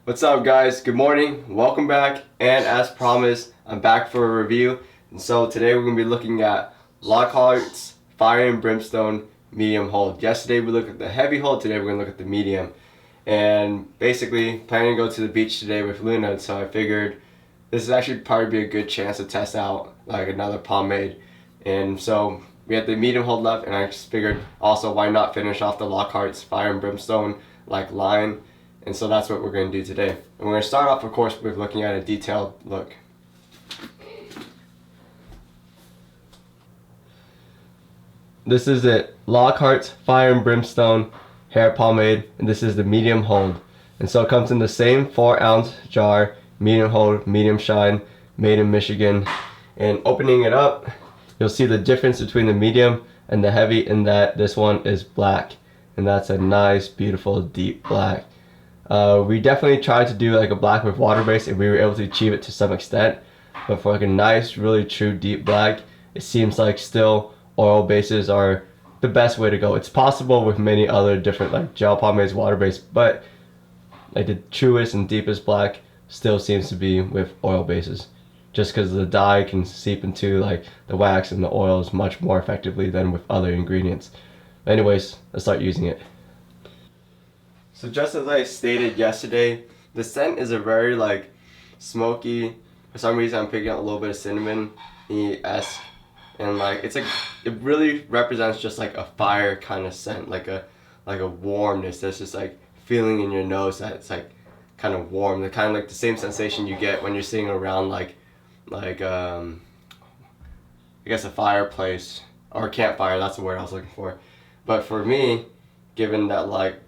What's up, guys? Good morning, welcome back, and as promised, I'm back for a review. And so today we're going to be looking at Lockhart's Fire and Brimstone medium hold. Yesterday we looked at the heavy hold, today we're going to look at the medium. And basically planning to go to the beach today with Luna, so I figured this is actually probably be a good chance to test out like another pomade. And so we had the medium hold left, and I just figured also why not finish off the Lockhart's Fire and Brimstone like line. And so that's what we're going to do today. And we're going to start off, of course, with looking at a detailed look. This is it, Lockhart's Fire and Brimstone hair pomade, and this is the medium hold. And so it comes in the same 4-ounce jar, medium hold, medium shine, made in Michigan. And opening it up, you'll see the difference between the medium and the heavy in that this one is black. And that's a nice, beautiful, deep black. We definitely tried to do like a black with water base, and we were able to achieve it to some extent, but for like a nice, really true deep black, it seems like still oil bases are the best way to go. It's possible with many other different like gel pomades, water based, but like the truest and deepest black still seems to be with oil bases, just because the dye can seep into like the wax and the oils much more effectively than with other ingredients. Anyways, let's start using it. So just as I stated yesterday, the scent is a very like smoky. For some reason, I'm picking up a little bit of cinnamon-esque, and like it really represents just like a fire kind of scent, like a warmness that's just like feeling in your nose that it's like kind of warm. The kind of like the same sensation you get when you're sitting around like I guess a fireplace or a campfire. That's the word I was looking for. But for me, given that like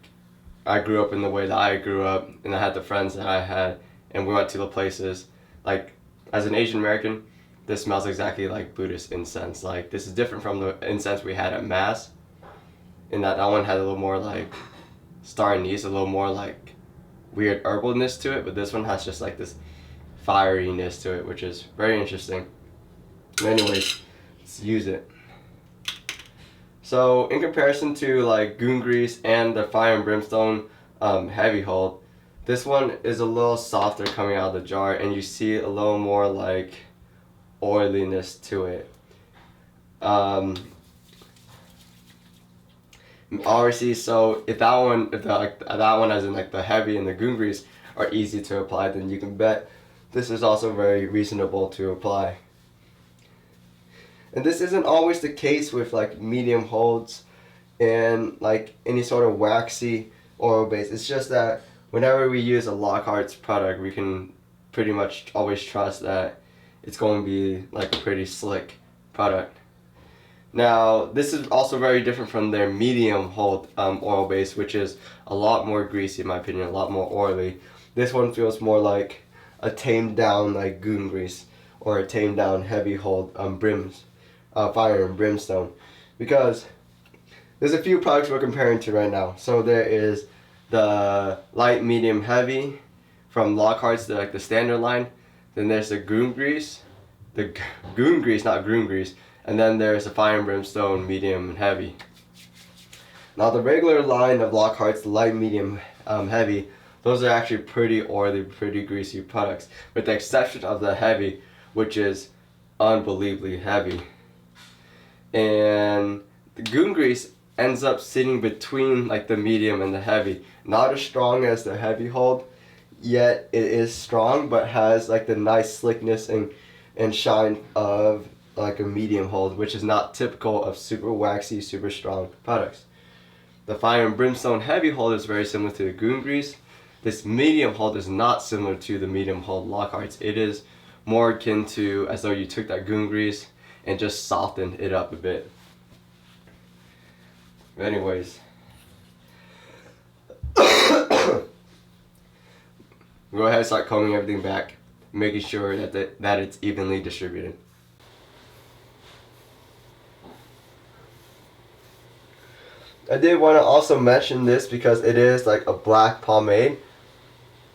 I grew up in the way that I grew up, and I had the friends that I had, and we went to the places. Like, as an Asian American, this smells exactly like Buddhist incense. Like, this is different from the incense we had at Mass, in that one had a little more like star anise, a little more like weird herbalness to it, but this one has just like this fieriness to it, which is very interesting. Anyways, let's use it. So in comparison to like Goon Grease and the Fire and Brimstone heavy hold, this one is a little softer coming out of the jar, and you see a little more like oiliness to it. Obviously, so if that one as in like the heavy and the Goon Grease are easy to apply, then you can bet this is also very reasonable to apply. And this isn't always the case with like medium holds and like any sort of waxy oil base. It's just that whenever we use a Lockhart's product, we can pretty much always trust that it's going to be like a pretty slick product. Now, this is also very different from their medium hold oil base, which is a lot more greasy in my opinion, a lot more oily. This one feels more like a tamed down like Goon Grease or a tamed down heavy hold Fire and Brimstone, because there's a few products we're comparing to right now. So there is the light, medium, heavy from Lockhart's, like the standard line. Then there's the Goon Grease, not Goon Grease, and then there's the Fire and Brimstone medium and heavy. Now the regular line of Lockhart's, the light, medium, heavy, those are actually pretty oily, pretty greasy products, with the exception of the heavy, which is unbelievably heavy. And the Goon Grease ends up sitting between like the medium and the heavy. Not as strong as the heavy hold, yet it is strong, but has like the nice slickness and shine of like a medium hold, which is not typical of super waxy, super strong products. The Fire and Brimstone heavy hold is very similar to the Goon Grease. This medium hold is not similar to the medium hold Lockhart's. It is more akin to as though you took that Goon Grease and just soften it up a bit. Anyways, go ahead and start combing everything back, making sure that it's evenly distributed. I did want to also mention this because it is like a black pomade.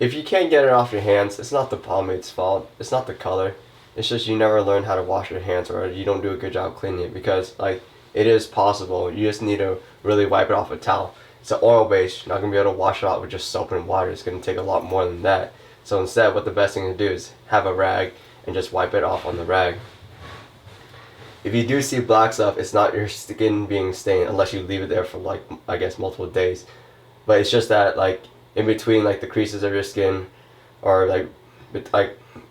If you can't get it off your hands, it's not the pomade's fault. It's not the color. It's just you never learn how to wash your hands, or you don't do a good job cleaning it, because like it is possible. You just need to really wipe it off a towel. it's an oil base. You're not going to be able to wash it out with just soap and water. It's going to take a lot more than that. So instead, what the best thing to do is have a rag and just wipe it off on the rag. If you do see black stuff, it's not your skin being stained unless you leave it there for like, I guess, multiple days. But it's just that like in between like the creases of your skin, or like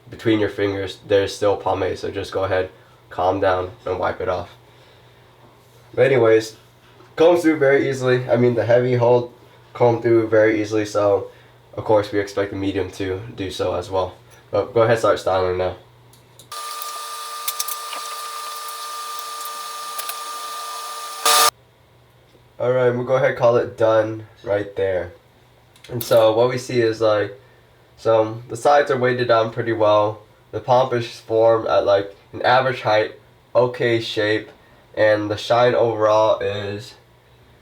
between your fingers, there's still pomade. So just go ahead, calm down, and wipe it off. But anyways, combs through very easily. I mean, the heavy hold comb through very easily. So of course we expect the medium to do so as well. But go ahead, start styling now. Alright, we'll go ahead and call it done right there. And so what we see is like, so the sides are weighted down pretty well. The pomp is formed at like an average height, okay shape, and the shine overall is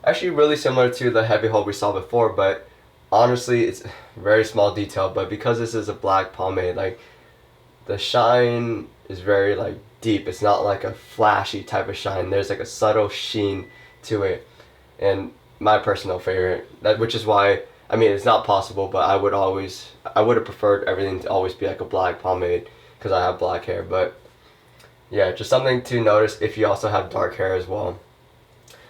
actually really similar to the heavy hold we saw before, but honestly it's very small detail. But because this is a black pomade, like the shine is very like deep. It's not like a flashy type of shine. There's like a subtle sheen to it. And my personal favorite, which is why, I mean, it's not possible, but I would have preferred everything to always be like a black pomade because I have black hair. But yeah, just something to notice if you also have dark hair as well.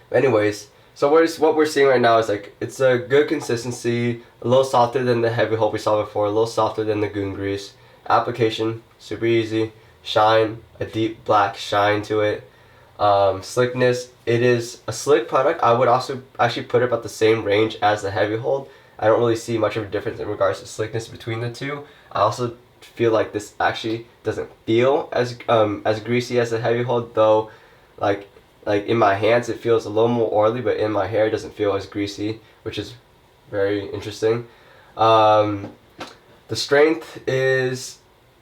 Anyways, so what we're seeing right now is like, it's a good consistency, a little softer than the heavy hold we saw before, a little softer than the goon grease. Application, super easy. Shine, a deep black shine to it. Slickness, it is a slick product. I would also actually put it about the same range as the heavy hold. I don't really see much of a difference in regards to slickness between the two. I also feel like this actually doesn't feel as greasy as the heavy hold, though like in my hands it feels a little more oily, but in my hair it doesn't feel as greasy, which is very interesting. The strength is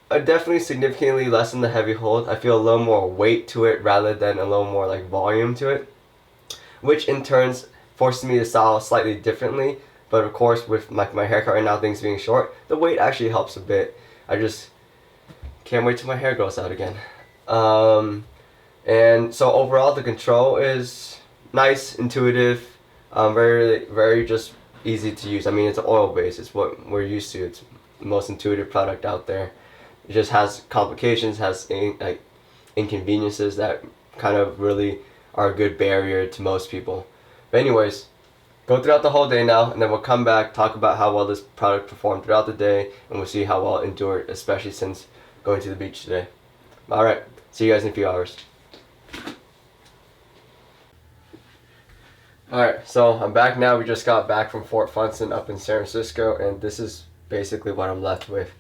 definitely significantly less than the heavy hold. I feel a little more weight to it rather than a little more like volume to it, which in turns forces me to style slightly differently. But of course, with my haircut right now, things being short, the weight actually helps a bit. I just can't wait till my hair grows out again. And so overall, the control is nice, intuitive, very, very just easy to use. I mean, it's an oil base. It's what we're used to. It's the most intuitive product out there. It just has complications, has like inconveniences that kind of really are a good barrier to most people. But anyways, go throughout the whole day now, and then we'll come back, talk about how well this product performed throughout the day, and we'll see how well it endured, especially since going to the beach today. Alright, see you guys in a few hours. Alright, so I'm back now. We just got back from Fort Funston up in San Francisco, and this is basically what I'm left with.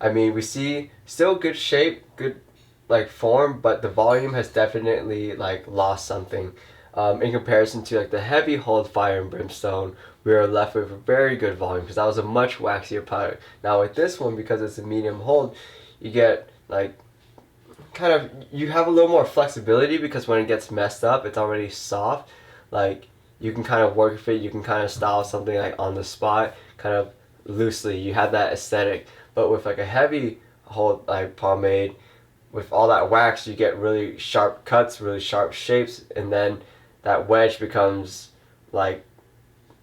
I mean, we see still good shape, good like form, but the volume has definitely like lost something. In comparison to like the heavy hold Fire and Brimstone, we are left with a very good volume because that was a much waxier product. Now with this one, because it's a medium hold, you get like kind of, you have a little more flexibility because when it gets messed up, it's already soft. Like you can kind of work with it, you can kind of style something like on the spot, kind of loosely. You have that aesthetic. But with like a heavy hold like pomade, with all that wax, you get really sharp cuts, really sharp shapes, and then that wedge becomes like,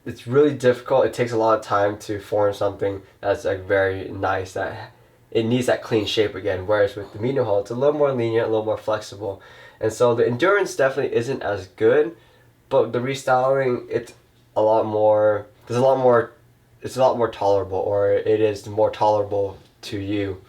it's really difficult. It takes a lot of time to form something that's like very nice, that it needs that clean shape again. Whereas with the medium hold, it's a little more lenient, a little more flexible, and so the endurance definitely isn't as good, but the restyling, it's a lot more, it's a lot more tolerable, or it is more tolerable to you.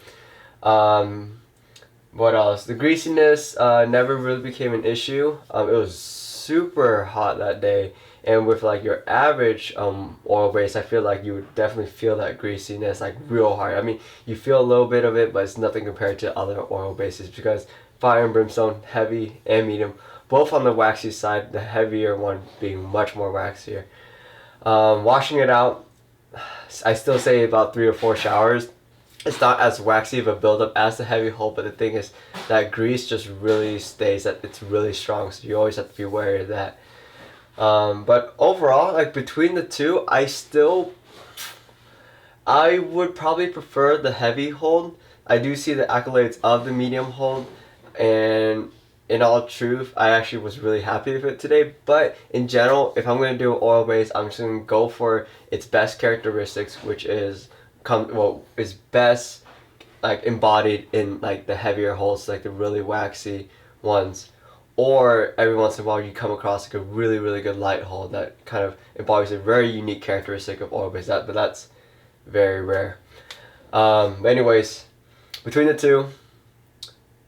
What else? The greasiness never really became an issue. It was super hot that day, and with like your average oil base, I feel like you would definitely feel that greasiness like real hard. I mean, you feel a little bit of it, but it's nothing compared to other oil bases, because Fire and Brimstone, heavy and medium, both on the waxy side, the heavier one being much more waxier. Washing it out, I still say about 3 or 4 showers. It's not as waxy of a buildup as the heavy hold, but the thing is that grease just really stays, that it's really strong, so you always have to be wary of that. But overall, like between the two, I would probably prefer the heavy hold. I do see the accolades of the medium hold, and in all truth, I actually was really happy with it today. But in general, if I'm gonna do oil base, I'm just gonna go for its best characteristics, which is is best like embodied in like the heavier holds, like the really waxy ones. Or every once in a while you come across like a really good light hold that kind of embodies a very unique characteristic of oil base. But that's very rare. Anyways, between the two,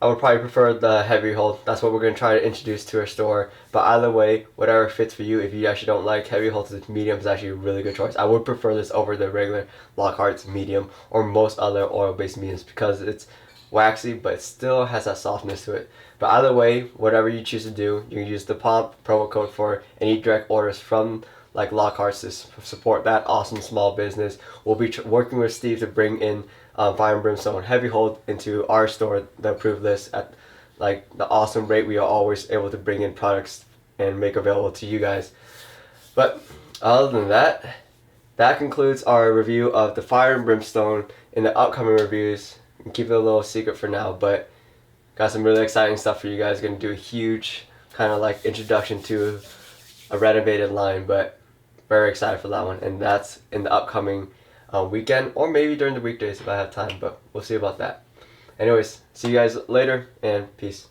I would probably prefer the heavy hold. That's what we're going to try to introduce to our store. But either way, whatever fits for you. If you actually don't like heavy holds, medium is actually a really good choice. I would prefer this over the regular Lockhart's medium or most other oil-based mediums because it's waxy but it still has that softness to it. But either way, whatever you choose to do, you can use the Pomp promo code for any direct orders from like Lockhart's to support that awesome small business. We'll be working with Steve to bring in Fire and Brimstone Heavy Hold into our store, the approved list, at like the awesome rate we are always able to bring in products and make available to you guys. But other than that, that concludes our review of the Fire and Brimstone. In the upcoming reviews, keep it a little secret for now, but got some really exciting stuff for you guys. Gonna do a huge kind of like introduction to a renovated line, but very excited for that one, and that's in the upcoming weekend, or maybe during the weekdays if I have time, but we'll see about that. Anyways, see you guys later, and peace.